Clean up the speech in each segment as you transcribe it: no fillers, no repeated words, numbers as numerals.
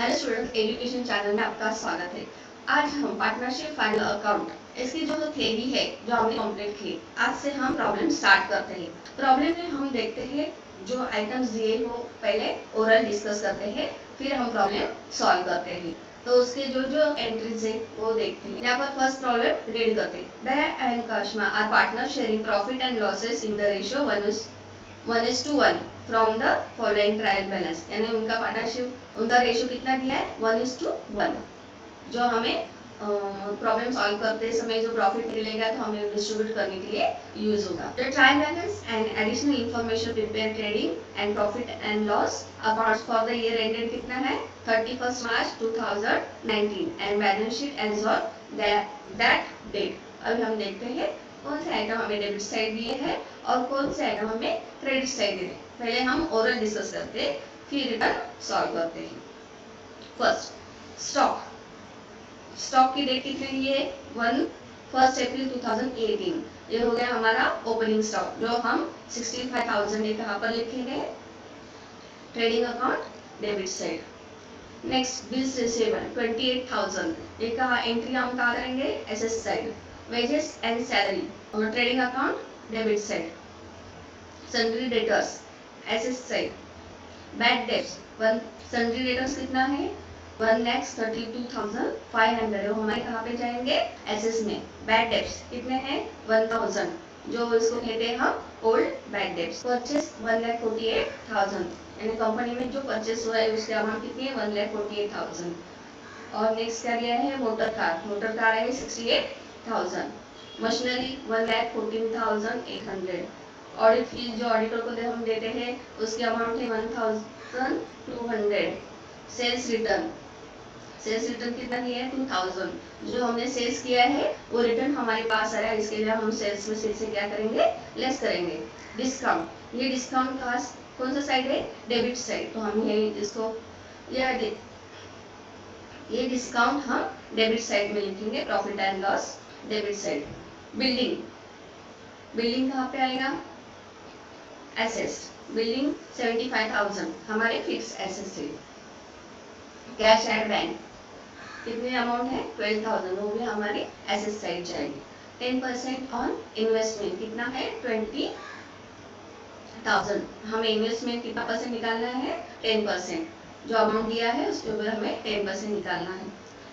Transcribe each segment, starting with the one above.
Hello student, education channel में आपका स्वागत है। आज हम पार्टनरशिप फाइनल अकाउंट इसकी जो थ्योरी है जो हमने कंप्लीट की, आज से हम प्रॉब्लम स्टार्ट करते हैं। प्रॉब्लम में हम देखते हैं जो आइटम्स दिए हो पहले ओरल डिस्कस करते हैं, फिर हम प्रॉब्लम सॉल्व करते हैं। तो उसके जो जो एंट्रीज है वो देखते हैं। यहाँ पर फर्स्ट प्रॉब्लम रीड करते हैं। Daya and Karishma are partner sharing profit and losses in the ratio 1:1 from the following trial balance, यानी उनका पार्टनरशिप उनका रेशियो कितना दिया है 1:1। जो हमें प्रॉब्लम सॉल्व करते समय जो प्रॉफिट मिलेगा तो हमें डिस्ट्रीब्यूट करने के लिए यूज होगा। The trial balance and additional information prepare trading and profit and loss accounts for the year ended कितना है 31 March 2019 and balance sheet as on that date. अभी हम देखते हैं कौन से आइटम हमें डेबिट साइड दिए हैं और कौन से आइटम हमें क्रेडिट साइड दिए। पहले हम ओरल डिस्कस करते हैं, फिर रिटर्न सॉल्व करते हैं। First stock. स्टॉक की डेट कितनी है 1 अप्रैल 2018। ये हो गया हमारा ओपनिंग स्टॉक जो हम 65,000 कहाँ पर लिखेंगे trading account debit side. Next bills receivable 28,000, ये कहाँ एंट्री हम कहाँ करेंगे asset side. Wages and salary और trading account debit side. Sundry debtors asset side. Bad debts sundry debtors कितना है 1,32,500, वो हमारे कहाँ पे जाएंगे एसेस में। बैड डेट्स कितने हैं 1,000, जो इसको कहते हैं हम ओल्ड बैड डेट्स। परचेस 1,48,000, यानी कंपनी में जो परचेस हुआ है उसकी अमाउंट कितनी है 1,48,000। और नेक्स्ट क्या दिया है मोटर कार है 68,000। मशीनरी 1,14,800। ऑडिट फीस जो ऑडिटर को हम देते हैं उसकी अमाउंट है 1,200। सेल्स रिटर्न कितना दिया है 2,000, जो हमने सेल्स किया है वो रिटर्न हमारे पास आया, इसके लिए हम सेल्स में से क्या करेंगे लेस करेंगे। डिस्काउंट, ये डिस्काउंट का कौन सा साइड है डेबिट साइड, तो हम इसको ये डिस्काउंट हम डेबिट साइड में लिखेंगे, profit and loss debit side. Building कहाँ पे आएगा एसेट्स। बिल्डिंग 75,000 हमारे फिक्स एसेट्स है। कैश एंड बैंक कितने अमाउंट है 12,000, वो भी हमारी एसेट साइड जाएगी। 10% ऑन इन्वेस्टमेंट कितना है 20,000, हमें इन्वेस्टमेंट कितना परसेंट निकालना है 10%, जो अमाउंट दिया है उसके ऊपर हमें 10% निकालना है।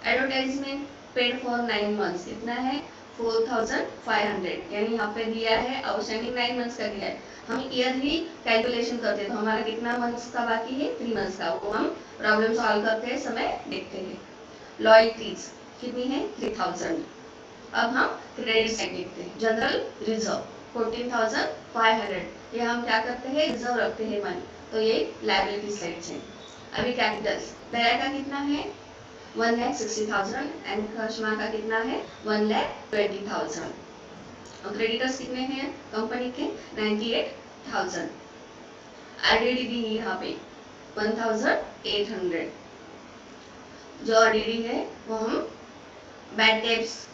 एडवर्टाइजमेंट पेड फॉर 9 मंथ्स कितना है 4,500, यानी यहाँ पे दिया है आउटस्टैंडिंग 9 मंथ्स का दिया है। हम ईयरली कैलकुलेशन करते हैं तो हमारा कितना मंथ्स का बाकी है 3 मंथ्स का, वो हम प्रॉब्लम सॉल्व करते समय देखते हैं। लॉयल्टीज कितनी है 3,000। अब हम क्रेडिट साइड देखते हैं। जनरल रिजर्व 14,500, ये हम क्या करते हैं रिजर्व रखते हैं मनी, तो ये लायबिलिटी साइड है। अभी कैपिटल्स दया का कितना है 1,60,000 एंड कश्मा का कितना है 1,20,000। और क्रेडिटर्स कितने हैं कंपनी के 98,000। आरडीडी दी यहाँ पे 1,800। जो आरडीडी है वो हम बैड डेट्स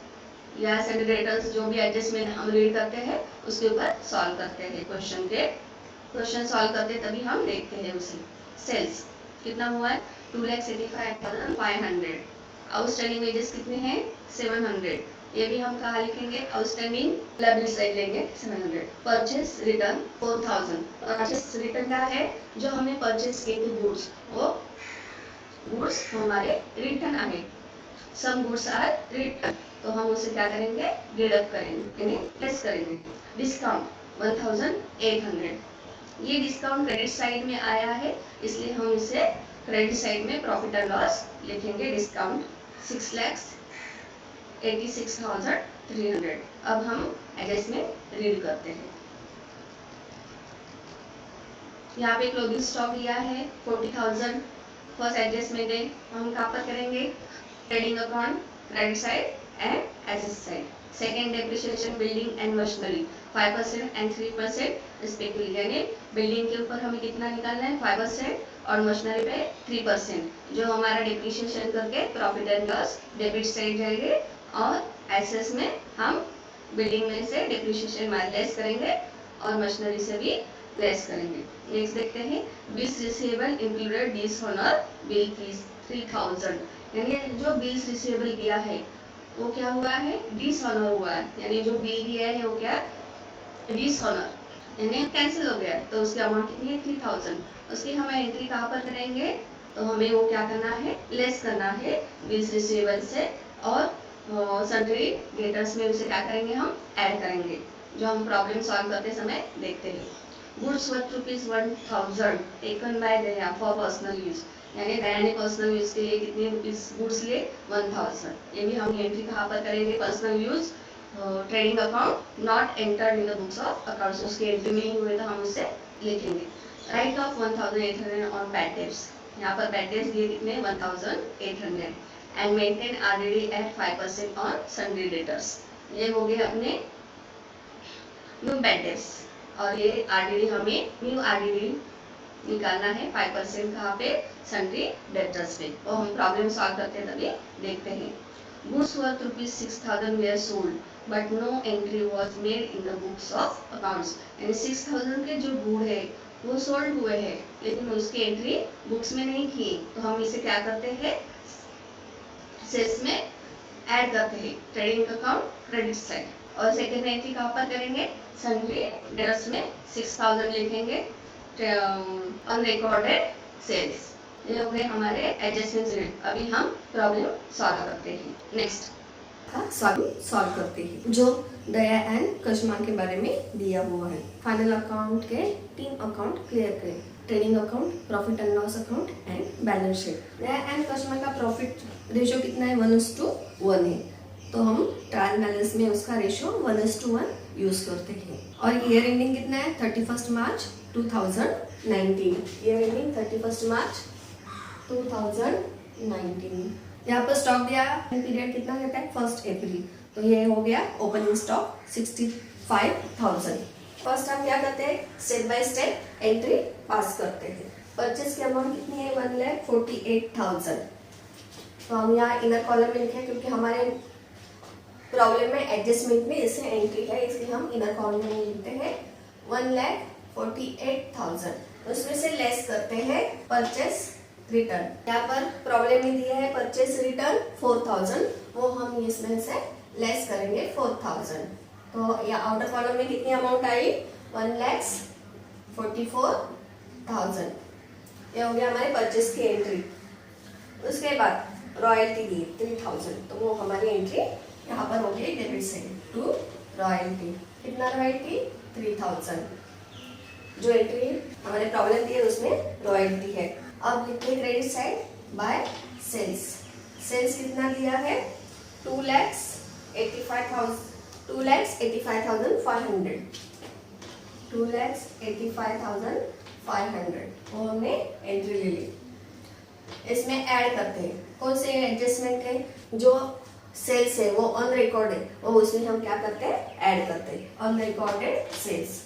या सेग्रीगेटर्स जो भी एडजस्टमेंट हम रीड करते हैं उसके ऊपर सॉल्व करते हैं। क्वेश्चन सॉल्व करते तभी हम देखते हैं उसे। सेल्स कितना हुआ है 2,85,500। आउटस्टैंडिंग वेजेस कितने हैं 700, ये भी हम कहाँ लिखेंगे आउटस्टैंडिंग लायबिलिटी साइड लेंगे 700। परचेस रिटर्न 4,000, परचेस रिटर्न क्या है जो हमने परचेस किए थे गुड्स, वो गुड्स हमारे रिटर्न आए। सम गुड्स आर रिटर्न, तो हम उसे क्या करेंगे डिडक्ट करेंगे यानी लेस करेंगे। डिस्काउंट 1,800, ये डिस्काउंट क्रेडिट साइड में आया है इसलिए हम इसे क्रेडिट साइड में प्रॉफिट एंड लॉस लिखेंगे। डिस्काउंट 6,86,300। अब हम एडजस्टमेंट रीड करते हैं। यहाँ पे क्लोजिंग स्टॉक लिया है 40,000। फर्स्ट एडजस्टमेंट है हम कहाँ पर करेंगे trading account credit side and asset side. Second depreciation building and machinery 5% and 3% respectively, यानी बिल्डिंग के ऊपर हमें कितना निकालना है 5% और मशीनरी पे 3%, जो हमारा डेप्रिसिएशन करके profit and loss debit side जाएंगे और एसेट्स में हम बिल्डिंग में से डेप्रिसिएशन लेस करेंगे और मशीनरी से भी लेस करेंगे। नेक्स्ट देखते हैं bills receivable included dishonour bill fees 3000, यानी जो बिल्स रिसीवेबल दिया है वो क्या हुआ है, डिसऑनर हुआ है, यानी जो बिल दिया है वो क्या, डिसऑनर, यानी कैंसिल हो गया। तो उसकी अमाउंट कितनी है, 3000। उसकी हमें एंट्री कहाँ पर करेंगे, तो हमें वो क्या करना है, लेस करना है बिल्स रिसीवेबल से, और सन्ड्री डेटर्स में उसे क्या करेंगे, हम ऐड करेंगे, जो हम प्रॉब्लम सॉल्व करते समय देखते हैं। Goods worth ₹1000 taken by Daya for personal use, यानी दया ने पर्सनल यूज के लिए कितने रुपीस गुड्स लिए, 1000। ये भी हम एंट्री कहाँ पर करेंगे, personal use trading account not entered in the books of accounts, उसके एंट्री में ही हुए तो हम उसे लिखेंगे। Write off 1800 on bad debts, यहाँ पर बैड डेट्स दिए कितने, 1800, and maintain RDD at 5% on sundry debtors. ये हो गए अपने न्यू बैड डेट्स, और ये आरडीडी हमें न्यू आरडीडी निकालना है 5% कहाँ पे, सन्ड्री डेटर्स पे, वो हम प्रॉब्लम सॉल्व करते हैं तभी देखते हैं। Goods worth ₹6000 were sold but no entry was made in the books of accounts, यानी 6000 के जो गुड है वो सोल्ड हुए हैं लेकिन उसकी एंट्री बुक्स में नहीं की, तो हम इसे क्या करते हैं, सेल्स में ऐड करते हैं, ट्रेडिंग अकाउंट क्रेडिट साइड। और सेकेंड एंट्री कहाँ पर करेंगे, सन्ड्री डेटर्स में 6000 लिखेंगे, अनरिकॉर्डेड सेल्स। ये हो गए हमारे एडजस्टमेंट। अभी हम प्रॉब्लम सॉल्व करते हैं। नेक्स्ट सॉल्व करते हैं, जो दया एंड करिश्मा के बारे में दिया हुआ है। फाइनल अकाउंट के 3 अकाउंट क्लियर करें, trading account, profit and loss account and balance sheet. Daya and Karishma का प्रॉफिट रेशियो कितना है, 1:1 है, तो हम ट्रायल बैलेंस में उसका रेशियो 1:1 यूज करते हैं। और ईयर एंडिंग कितना है, 31 मार्च 2019, ईयर एंडिंग 31 मार्च 2019। यहाँ पर स्टॉक दिया पीरियड कितना रहता है, 1 अप्रैल, तो ये हो गया ओपनिंग स्टॉक 65,000। फर्स्ट हम क्या करते हैं, स्टेप बाय स्टेप एंट्री पास करते हैं। परचेज की अमाउंट कितनी है, 1,48,000, तो हम यहाँ इनर कॉलम में लिखे क्योंकि हमारे प्रॉब्लम में एडजस्टमेंट में इसे एंट्री है, इसलिए हम इनर कॉलम में लिखते हैं 1,48,000। उसमें से लेस करते हैं परचेस रिटर्न। यहाँ पर प्रॉब्लम में दिया है परचेस रिटर्न 4000, वो हम इसमें से लेस करेंगे 4000, तो यहाँ आउटर कॉलम में कितनी अमाउंट आई, 1,44,000। ये हो गया हमारे परचेस की एंट्री। उसके बाद रॉयल्टी दी 3000, तो वो हमारी एंट्री यहाँ पर हो गई डेबिट साइड टू रॉयल्टी। कितना रॉयल्टी, 3000। जो एंट्री हमारे प्रॉब्लम दी है उसमें रॉयल्टी है। अब लिखते हैं credit side by sales. Sales कितना दिया है, 2,85,500, 2,85,500, वो हमने एंट्री ले ली। इसमें ऐड करते हैं, कौन से एडजस्टमेंट है, जो सेल्स है वो अनरिकॉर्डेड, वो उसमें हम क्या करते हैं, ऐड करते हैं अनरिकॉर्डेड सेल्स।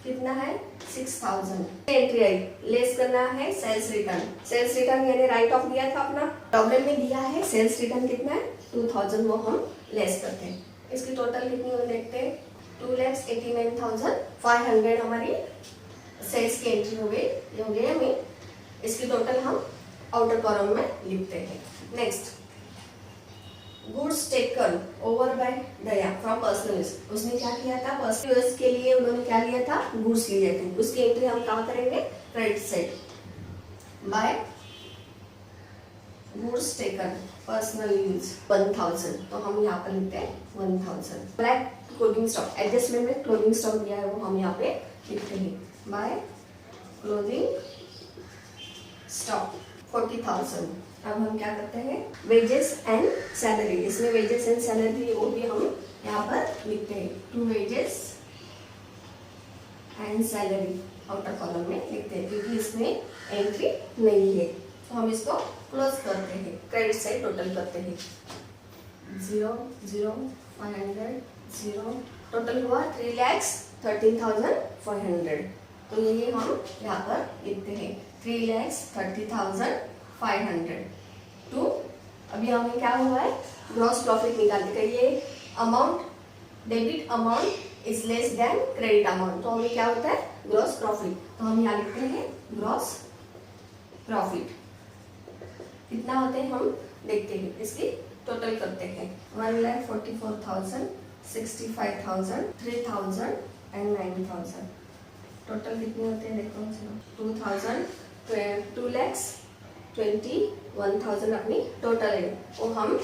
कितना है, 6000। एंट्री आई, लेस करना है सेल्स रिटर्न। सेल्स रिटर्न यानी राइट ऑफ दिया था अपना, प्रॉब्लम में दिया है सेल्स रिटर्न कितना है, 2000, वो हम लेस करते हैं। इसकी टोटल कितनी हो देखते हैं, 2,89,500 हमारी सेल्स की एंट्री हो गई। ये हो गई हमें, इसकी टोटल हम आउटर कॉलम में लिखते हैं। Next, goods taken over by Daya from personal use. उसने क्या किया था, पर्सनल यूज के लिए उन्होंने क्या लिया था, गुड्स लिए थे, उसकी एंट्री हम कहाँ करेंगे, credit side bye goods taken personal use 1000, तो हम यहाँ पर लिखते हैं 1000। ब्लैक क्लोथिंग स्टॉक, एडजस्टमेंट में क्लोथिंग स्टॉक दिया है वो हम यहाँ पे लिखते हैं बाय क्लोथिंग स्टॉक 40,000। अब हम क्या करते हैं, वेजेस एंड सैलरी, इसमें वेजेस एंड सैलरी वो भी हम यहाँ पर लिखते हैं, to wages and salary outer column में लिखते हैं क्योंकि इसमें एंट्री नहीं है, तो हम इसको क्लोज करते हैं, क्रेडिट साइड टोटल करते हैं 0 0 500 0, टोटल हुआ 3,13,500, तो ये हम यहाँ पर लिखते हैं 3,30,500 टू। अभी हमें क्या हुआ है, ग्रॉस प्रॉफिट निकालने का, ये amount debit amount is less than credit amount, तो हमें क्या होता है ग्रॉस प्रॉफिट। तो हम यहाँ लिखते हैं ग्रॉस प्रॉफिट कितना होते हैं हम देखते हैं, इसकी टोटल करते हैं 1,44,000, 65,000, 3,000 एंड 9,000। टोटल कितने होते हैं देखो, 2,21,000 अपनी टोटल है, वो हम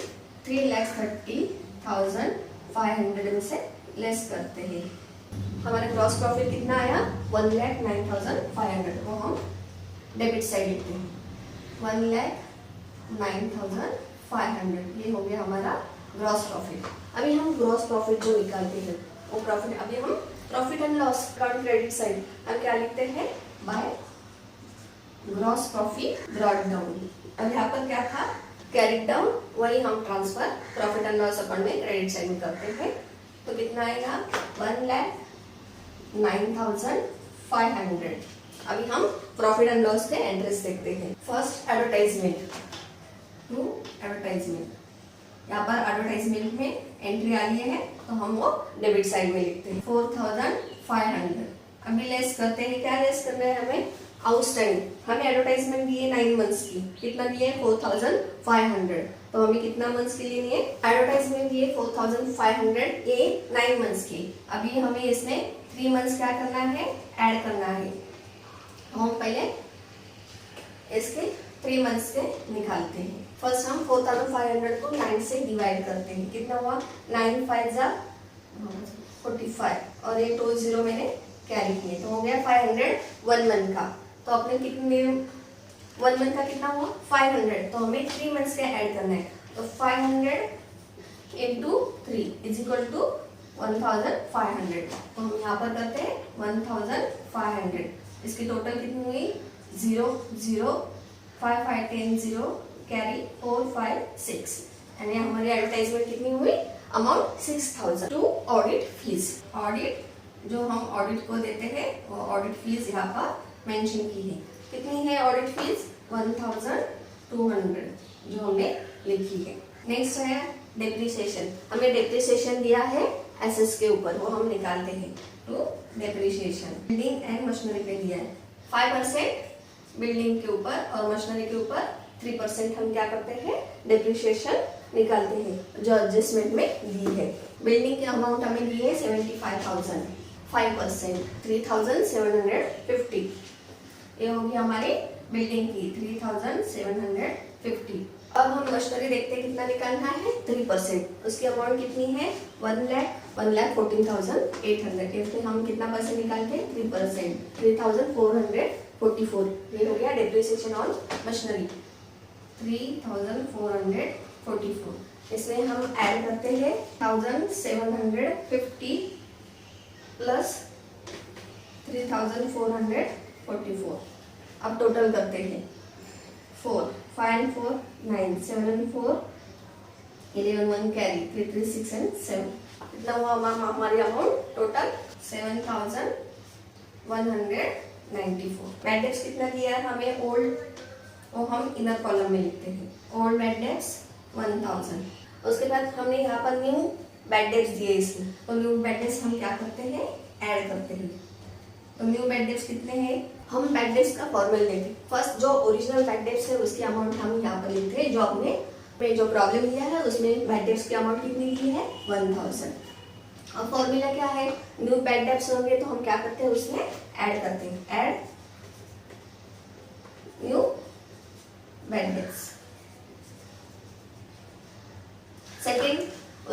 3,30,500 में से लेस करते हैं। हमारा ग्रॉस प्रॉफिट कितना आया 1,09,500, वो हम डेबिट साइड लिखते हैं 1,09,500, ये हो गया हमारा ग्रॉस प्रॉफिट। अभी हम ग्रॉस प्रॉफिट जो निकालते हैं वो प्रॉफिट, अभी हम profit and loss account credit side हम क्या लिखते हैं by gross profit brought down. अब यहाँ पर क्या था कैरिड डाउन, वही हम transfer profit and loss account में क्रेडिट साइड में करते हैं। तो कितना आएगा 1,09,500। अभी हम प्रॉफिट एंड लॉस के एंट्रीज देखते हैं। फर्स्ट एडवर्टाइजमेंट टू एडवर्टाइजमेंट, यहाँ पर एडवर्टाइजमेंट में एंट्री आई है तो हम वो डेबिट साइड में लिखते हैं 4,500। अभी लेस करते हैं, क्या लेस करना है हमें आउटस्टैंडिंग, हमें एडवर्टाइजमेंट दिए 9 मंथ्स की, कितना दिए 4,500, तो हमें कितना मंथ्स के लिए दिए एडवर्टाइजमेंट दिए 4,500 ये 9 मंथ्स की। अभी हमें इसमें 3 मंथ्स क्या करना है ऐड करना है, तो हम पहले इसके 3 मंथ्स के निकालते हैं। फर्स्ट हम 4,500 को 9 से डिवाइड करते हैं, कितना हुआ 9 5 जा 45 और ये 2 0 मैंने कैरी किए, तो हो गया 500 1 मंथ का। तो अपने कितने 1 मंथ का कितना हुआ 500, तो हमें 3 मंथ्स का ऐड करना है, तो 500 इंटू 3 इज इक्वल टू 1,500। तो हम यहाँ पर करते हैं 1,500, इसकी टोटल कितनी हुई 0 0 5 5 10 0 कैरी 4 5 6 यानी हमारी एडवर्टाइजमेंट कितनी हुई amount 6,000 to audit fees. Audit जो हम ऑडिट को देते हैं वो ऑडिट फीस यहाँ पर मेंशन की है, कितनी है ऑडिट फीस 1,200 जो हमने लिखी है। नेक्स्ट है डेप्रिसिएशन, हमें डेप्रिसिएशन दिया है एसेट्स के ऊपर, वो हम निकालते हैं to depreciation. Building and machinery पे दिया है 5% बिल्डिंग के ऊपर और मशीनरी के ऊपर 3% हम क्या करते हैं डेप्रिसिएशन निकालते हैं जो एडजस्टमेंट में दी है। बिल्डिंग के अमाउंट हमें दी है 75,000, 5% 3,750, ये होगी हमारी बिल्डिंग की 3,750। अब हम मशीनरी देखते हैं कितना निकालना है 3%, उसकी अमाउंट कितनी है 1,14,800, इसमें हम कितना परसेंट निकालते हैं 3%, 3,444, ये हो गया डेप्रिसिएशन ऑन मशीनरी 3,444। इसमें हम ऐड करते हैं 1,750 प्लस 3,444। अब टोटल करते हैं 4 5 4 9 7 4 11 1 कैरी 3 3 6 एंड 7, कितना हुआ हमारी अमाउंट टोटल 7,194। बैड डेब्ट्स कितना दिया है हमें ओल्ड, वो हम इनर कॉलम में लिखते हैं ओल्ड बैड डेब्ट्स 1,000। उसके बाद हमने यहाँ पर न्यू बैड डेब्ट्स दिए इसमें, तो न्यू बैड डेब्ट्स हम क्या करते हैं ऐड करते हैं। तो न्यू बैड डेब्ट्स कितने हैं, हम बैड डेब्ट्स का फॉर्मूला लेते हैं। फर्स्ट जो ओरिजिनल बैड डेब्ट्स है उसकी अमाउंट हम यहाँ पर लिखते हैं, जो हमने जो प्रॉब्लम लिया है उसमें बैड डेब्ट्स की अमाउंट कितनी ली है 1,000। अब फॉर्मूला क्या है, न्यू बैड डेब्ट्स होंगे तो हम क्या करते हैं उसमें ऐड करते हैं, add new bad debts. Second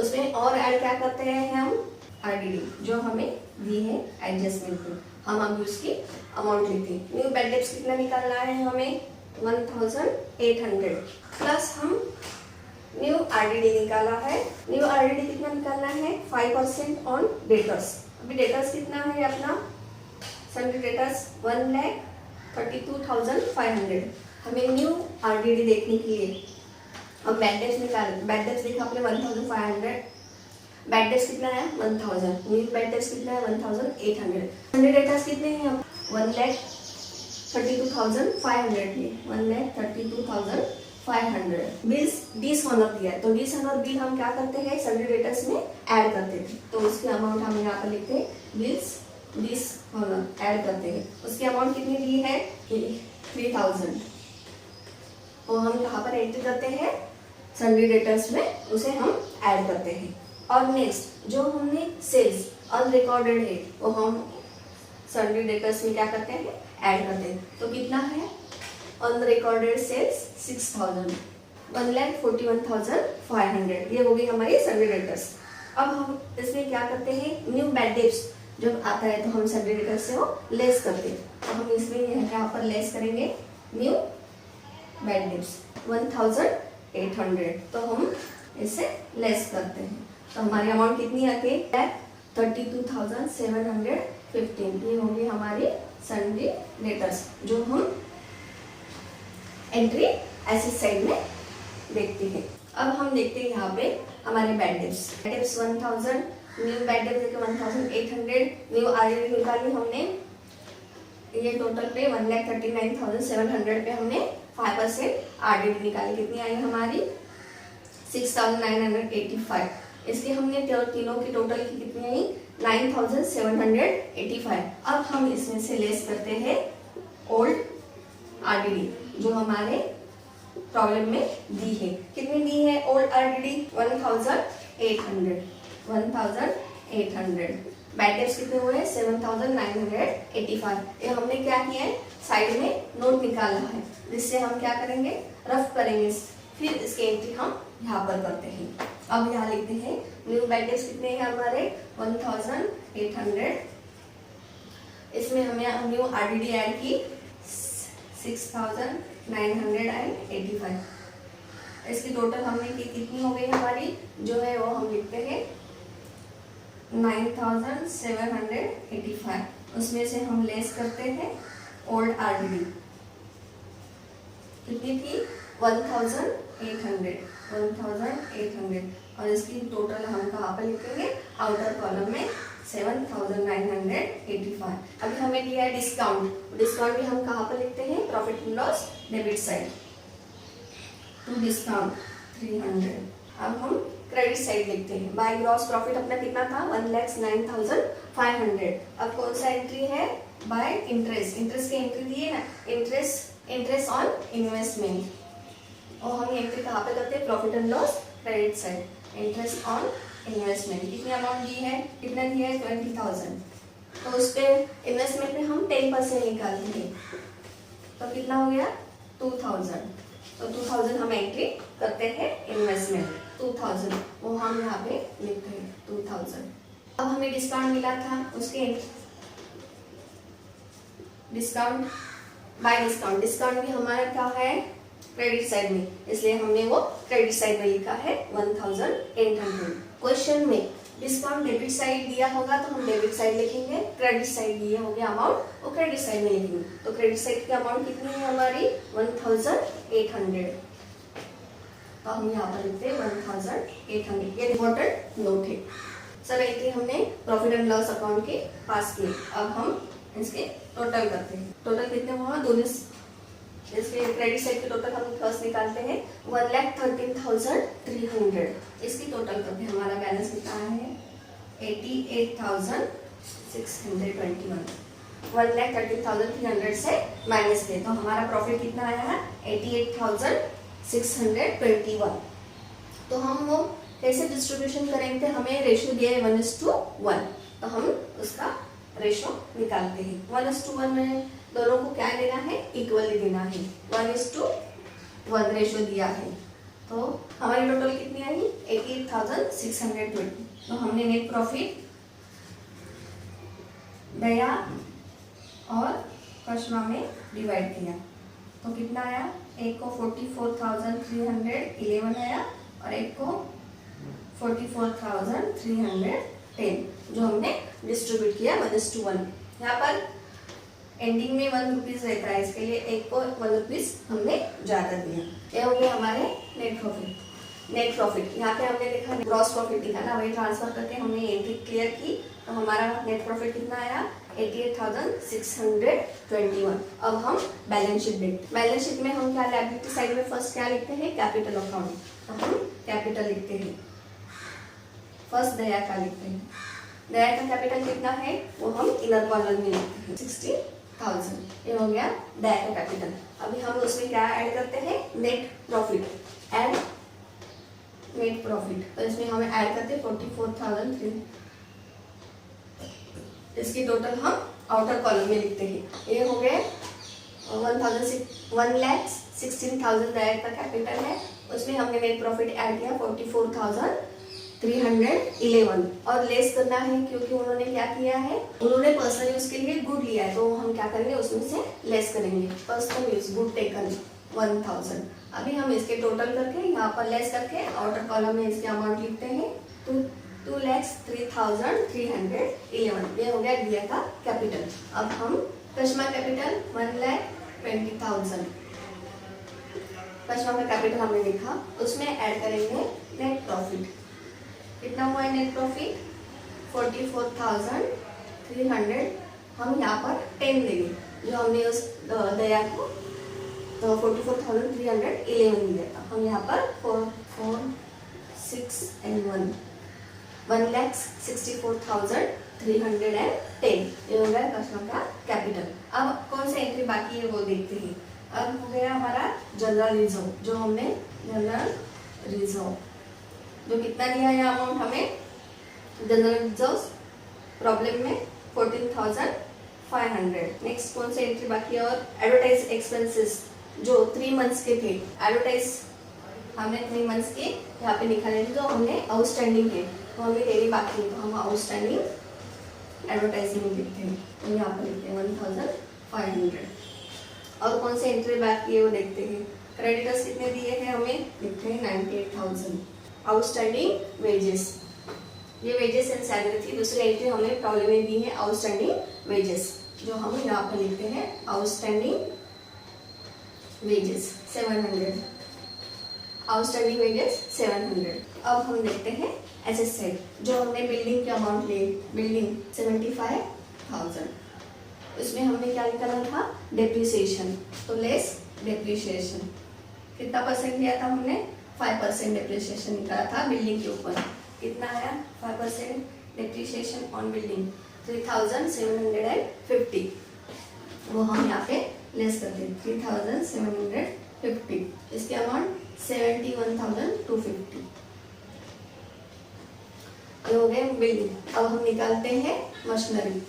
उसमें और ऐड क्या करते हैं हम आरडीडी जो हमें दी है एडजस्टमेंट में, हम अब उसकी अमाउंट लिखते हैं। न्यू बैड डेब्ट्स कितना निकालना है हमें 1,800 प्लस हम न्यू आरडीडी निकाला है, न्यू आरडीडी कितना निकालना है 5% ऑन डेटर्स। अभी डेटर्स कितना है अपना सन्ड्री डेटर्स 1,32,500। हमें न्यू आरडीडी देखने के लिए अब बैड डेब्ट्स निकाल, बैड डेब्ट्स देखा आपने 1,500, बैड डेब्ट्स कितना है 1,000, न्यू बैड डेब्ट्स कितना है 1,800। सन्ड्री डेटर्स कितने हैं अब 1,32,500 के 1,32,500। बिल्स डिसऑनर दिया है तो डिसऑनर बिल हम क्या करते हैं सन्ड्री डेटर्स में ऐड करते थे, तो उसकी अमाउंट हम यहाँ पर लिखते हैं बिल्स दिस ऐड करते हैं। उसकी अमाउंट कितनी दी है 3000, तो हम कहाँ पर एंट्री करते हैं सन्ड्री डेटर्स में, उसे हम ऐड करते हैं। और नेक्स्ट जो हमने सेल्स अनरिकॉर्डेड है वो हम सन्ड्री डेटर्स में क्या करते हैं ऐड करते हैं। तो कितना है अनरिकॉर्डेड सेल्स 6000, 1,41,500, ये हो गई हमारी सन्ड्री डेटर्स। अब हम इसमें क्या करते हैं न्यू बैड डेट्स जब आता है तो हम सन्ड्री डेटर्स से वो लेस करते हैं। तो हम इसमें यहाँ पर लेस करेंगे न्यू बैड डेट्स 1,800, तो हम इसे लेस करते हैं। तो हमारी अमाउंट कितनी आती है 32,715, ये होगी हमारी सन्ड्री डेटर्स जो हम एंट्री एसेट साइड में देखते हैं। अब हम देखते हैं यहाँ पे हमारे bad debts 1000, new bad debts 1800, new RD निकाली हमने, ये टोटल पे 1,39,700 पे हमने 5% आरडी निकाली, कितनी आई हमारी 6,985। इसके हमने तीनों की टोटल की कितनी आई 9,785। अब हम इसमें से लेस करते हैं ओल्ड आरडीडी जो हमारे प्रॉब्लम में दी है। कितनी दी है ओल्ड आरडीडी 1,800। बैड डेट्स कितने हुए 7,985। ये हमने क्या किया है साइड में नोट निकाला है, जिससे हम क्या करेंगे रफ करेंगे, फिर इसके एंट्री हम यहाँ पर करते हैं। अब यहाँ लिखते हैं न्यू बैड डेट्स कितने हैं हमारे 1,800, इसमें हमें न्यू आरडीडी ऐड की 6,985। इसकी टोटल हमने की कितनी हो गई हमारी जो है वो हम लिखते हैं 9,785। उसमें से हम लेस करते हैं ओल्ड आरडीडी कितनी थी 1,800 और इसकी टोटल हम कहाँ पर लिखेंगे आउटर कॉलम में 7,985। अभी हमें दिया है डिस्काउंट, डिस्काउंट भी हम कहाँ पर लिखते हैं profit and loss debit side to discount 300। अब हम क्रेडिट साइड लिखते हैं। बाय ग्रॉस प्रॉफिट अपना कितना था 1,09,500। अब कौन सा एंट्री है बाय इंटरेस्ट, इंटरेस्ट की एंट्री दी है ना, इंटरेस्ट ऑन इन्वेस्टमेंट, और हम एंट्री कहाँ पे करते हैं profit and loss credit side, interest on investment. कितनी अमाउंट दी है, कितना दिया है 20,000, तो उस पे इन्वेस्टमेंट में हम 10% निकालेंगे, तो कितना हो गया 2,000। तो 2,000 हम एंट्री करते हैं इन्वेस्टमेंट 2,000, वो हम यहाँ पे लिखते हैं 2,000। अब हमें डिस्काउंट मिला था, उसके डिस्काउंट बाय डिस्काउंट भी हमारा क्या है क्रेडिट साइड में, इसलिए हमने वो क्रेडिट साइड में लिखा है 1,800। क्वेश्चन में डिस्काउंट डेबिट साइड दिया होगा तो हम डेबिट साइड लिखेंगे, क्रेडिट साइड दिया हो गया अमाउंट वो क्रेडिट साइड में लिखेंगे। तो क्रेडिट साइड की अमाउंट कितनी है हमारी 1,800, तो हम यहाँ पर लिखते हैं 1,800। ये इम्पोर्टेंट नोट है। सर एंट्री हमने प्रॉफिट एंड लॉस अकाउंट के पास किए, अब हम इसके टोटल करते हैं। टोटल कितने हुआ दोनों, इसके क्रेडिट साइड के टोटल हम फर्स्ट निकालते हैं 1,13,300। इसकी टोटल करते हैं, हमारा बैलेंस कितना है 88,621। 1,13,300 से माइनस किए तो हमारा प्रॉफिट कितना आया है 88,621। तो हम वो कैसे डिस्ट्रीब्यूशन करेंगे, हमें रेशियो दिया है 1:1, तो हम उसका रेशो निकालते हैं। 1:1 में दोनों को क्या देना है इक्वली देना है, 1:1 रेशो दिया है, तो हमारी टोटल कितनी आई 88,620। तो हमने नेट प्रॉफिट दया और कश्मा में डिवाइड किया, तो कितना आया, एक को 44,311 आया और एक को 44,310, जो हमने डिस्ट्रीब्यूट किया 1:1। यहाँ पर एंडिंग में 1 रुपीज रहता है, इसके लिए एक को 1 रुपीज हमने ज़्यादा दिया। ये हो गया हमारे नेट प्रॉफिट। यहाँ पे हमने लिखा ग्रॉस प्रॉफिट लिखा ना, वही ट्रांसफर करके हमने एंट्री क्लियर की, तो हमारा नेट प्रॉफिट कितना आया 88,621। अब हम बैलेंस शीट देखते हैं। बैलेंस शीट में हम क्या लायबिलिटी साइड में फर्स्ट क्या लिखते हैं कैपिटल अकाउंट, तो हम कैपिटल लिखते हैं फर्स्ट दया का लिखते हैं। दया का कैपिटल कितना है वो हम इनर कॉलम में लिखते हैं 60,000। ये हो गया दया का कैपिटल। अभी हम उसमें क्या ऐड करते हैं net profit. Add net profit, तो इसमें हमें ऐड करते हैं 44,000। इसकी टोटल हम आउटर कॉलम में लिखते हैं। ये हो गए 1,16,000 दया का कैपिटल है, उसमें हमने नेट प्रॉफिट ऐड किया 44,311 और लेस करना है क्योंकि उन्होंने क्या किया है, उन्होंने पर्सनल यूज के लिए गुड लिया है, तो हम क्या करेंगे उसमें से लेस करेंगे। Personal use good taken 1,000। अभी हम इसके टोटल करके यहाँ पर लेस करके आउटर कॉलम में इसके अमाउंट लिखते हैं 2,03,311। ये हो गया दिया का कैपिटल। अब हम कस्टमर कैपिटल 1,20,000 कस्टमर का कैपिटल हमने लिखा, उसमें ऐड करेंगे नेट प्रॉफिट। कितना हुआ है नेट प्रॉफिट 44,300। हम यहाँ पर 10 देंगे जो हमने उस दया को तो 44,311 दिया था, हम यहाँ पर 4, 4, 6 and 1 1,64,310। ये हो गया कस्टमर का कैपिटल। अब कौन सा एंट्री बाकी है वो देखते हैं। अब हो गया हमारा जनरल रिजर्व, जो हमने जनरल रिजर्व जो कितना दिया है अमाउंट हमें जनरल रिजर्व प्रॉब्लम में 14,500। नेक्स्ट कौन सा एंट्री बाकी है और एडवर्टाइज एक्सपेंसेस जो 3 मंथ्स के थे, एडवर्टाइज हमने 3 मंथ्स के यहाँ पे निकाले थे, जो हमने आउटस्टैंडिंग है तो हमें देनी बाकी है, तो हम आउटस्टैंडिंग एडवर्टाइजमेंट लिखते हैं, तो यहाँ पर लिखते हैं 1,500। और कौन से एंट्री बाकी है वो देखते हैं। क्रेडिटर्स कितने दिए हैं हमें, लिखते हैं 98,000। आउटस्टैंडिंग वेजेस, ये वेजेस एंड सैलरी थी। दूसरी एंट्री हमें प्रॉब्लम में दी है आउटस्टैंडिंग वेजेस, जो हम यहाँ पर लिखते हैं आउटस्टैंडिंग वेजेस 700। Outstanding wages 700। अब हम देखते हैं एसेट साइड, जो हमने बिल्डिंग के अमाउंट लिए, बिल्डिंग 75,000, उसमें हमने क्या निकाला था डेप्रिसिएशन, तो लेस डेप्रिसिएशन कितना परसेंट लिया था हमने 5% डेप्रिसिएशन निकाला था बिल्डिंग के ऊपर। कितना आया 5% डेप्रिसिएशन ऑन बिल्डिंग 3,750, वो हम यहाँ पे लेस करते हैं 3,750। इसके अमाउंट 71,250 हो गए बिल्डिंग। अब हम निकालते हैं मशीनरी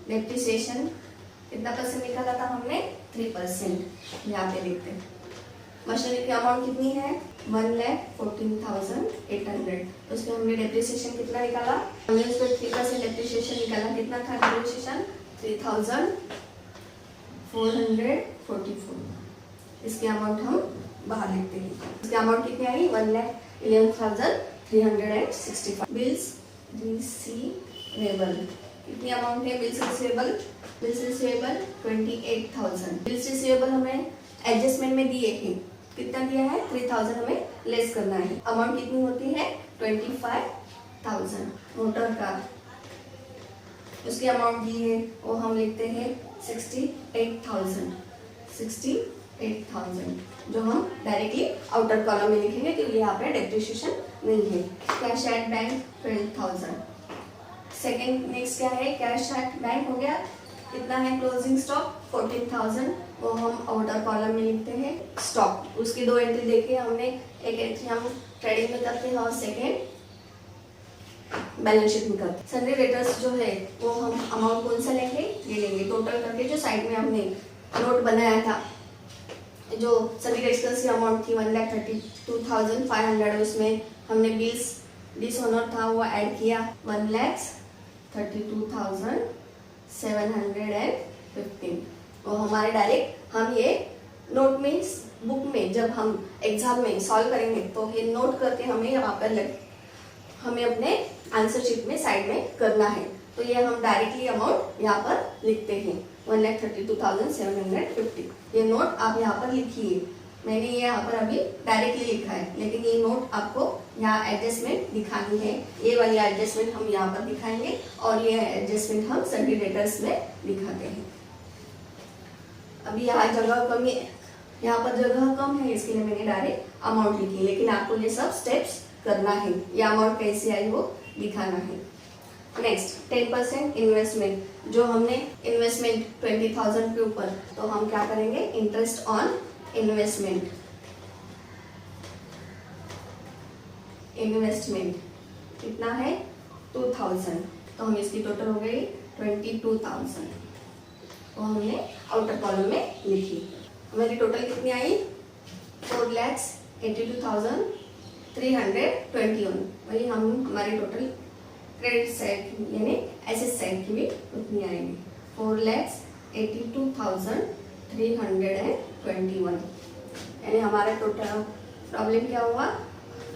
डेप्रिसिएशन कितना परसेंट निकाला था हमने 3%, यहाँ पे लिखते हैं। मशीनरी की अमाउंट कितनी है 1,14,800, उसमें हमने डेप्रिसिएशन कितना निकाला, हमने उस पर 3% डेप्रिसिएशन निकाला। कितना था डेप्रिसिएशन 3,444। इसके अमाउंट हम बाहर लिखते हैं। इसके अमाउंट कितनी आई 1,11,365। बिल्स रिसीवेबल कितनी अमाउंट है बिल्स रिसीवेबल 28,000। बिल्स रिसीवेबल हमें एडजस्टमेंट में दिए हैं, कितना दिया है 3,000 हमें लेस करना है। अमाउंट कितनी होती है 25,000। मोटर कार उसकी अमाउंट दी है वो हम लिखते हैं 68,000, जो हम डायरेक्टली आउटर कॉलम में लिखेंगे क्योंकि यहाँ पे डेप्रिसिएशन नहीं है। Cash at bank 12,000। Second next क्या है कैश एट बैंक हो गया। कितना है क्लोजिंग स्टॉक 14,000, वो हम आउटर कॉलम में लिखते हैं स्टॉक। उसकी 2 एंट्री देखिए हमने, एक एंट्री हम ट्रेडिंग में करते हैं और सेकेंड बैलेंस शीट में करते हैं। सन्ड्री डेटर्स जो है वो हम अमाउंट कौन सा लेंगे ये लेंगे टोटल करके, जो साइड में हमने नोट बनाया था, जो सभी डेटर्स की अमाउंट थी 1,32,500, उसमें हमने बिल्स डिसऑनर था वो ऐड किया 1,32,715। वो हमारे डायरेक्ट हम ये नोट में बुक में जब हम एग्जाम में सॉल्व करेंगे तो ये नोट करके हमें यहाँ पर हमें अपने आंसर शीट में साइड में करना है, तो ये हम डायरेक्टली अमाउंट यहाँ पर लिखते हैं 1,32,750। ये नोट आप यहाँ पर लिखिए, मैंने ये यहाँ पर अभी डायरेक्टली लिखा है, लेकिन ये नोट आपको यहाँ एडजस्टमेंट दिखानी है। ये वाली एडजस्टमेंट हम यहाँ पर दिखाएंगे और ये एडजस्टमेंट हम सभी डेटर्स में दिखाते हैं। अभी यहाँ जगह कम है, इसके लिए मैंने डायरेक्ट अमाउंट लिखी है, लेकिन आपको ये सब स्टेप्स करना है, या अमाउंट कैसे आई वो दिखाना है। नेक्स्ट 10% इन्वेस्टमेंट, जो हमने इन्वेस्टमेंट 20,000 के ऊपर, तो हम क्या करेंगे इंटरेस्ट ऑन इन्वेस्टमेंट। इन्वेस्टमेंट कितना है 2,000, तो हम इसकी टोटल हो गई 22,000, तो हमने आउटर कॉलम में लिखी। हमारी टोटल कितनी आई 4,82,321। वही हम हमारी टोटल क्रेडिट साइड यानी एसेट साइड की भी उतनी आएंगी 4,82,321। यानी हमारा टोटल प्रॉब्लम क्या हुआ,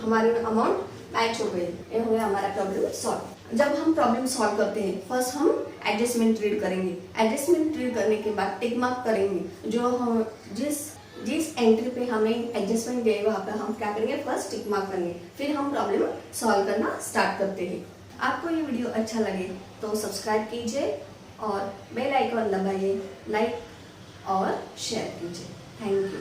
हमारे अमाउंट मैच हो गए, ये हो गया हमारा प्रॉब्लम सॉल्व। जब हम प्रॉब्लम सॉल्व करते हैं फर्स्ट हम एडजस्टमेंट रीड करेंगे। एडजस्टमेंट रीड करने के बाद टिक मार्क करेंगे। जो हम जिस एंट्री पे हमें एडजस्टमेंट दिए वहाँ पर हम क्या करेंगे फर्स्ट टिक मार्क करेंगे, फिर हम प्रॉब्लम सॉल्व करना स्टार्ट करते हैं। आपको ये वीडियो अच्छा लगे तो सब्सक्राइब कीजिए और बेल आइकॉन दबाइए, लाइक और शेयर कीजिए। Thank you.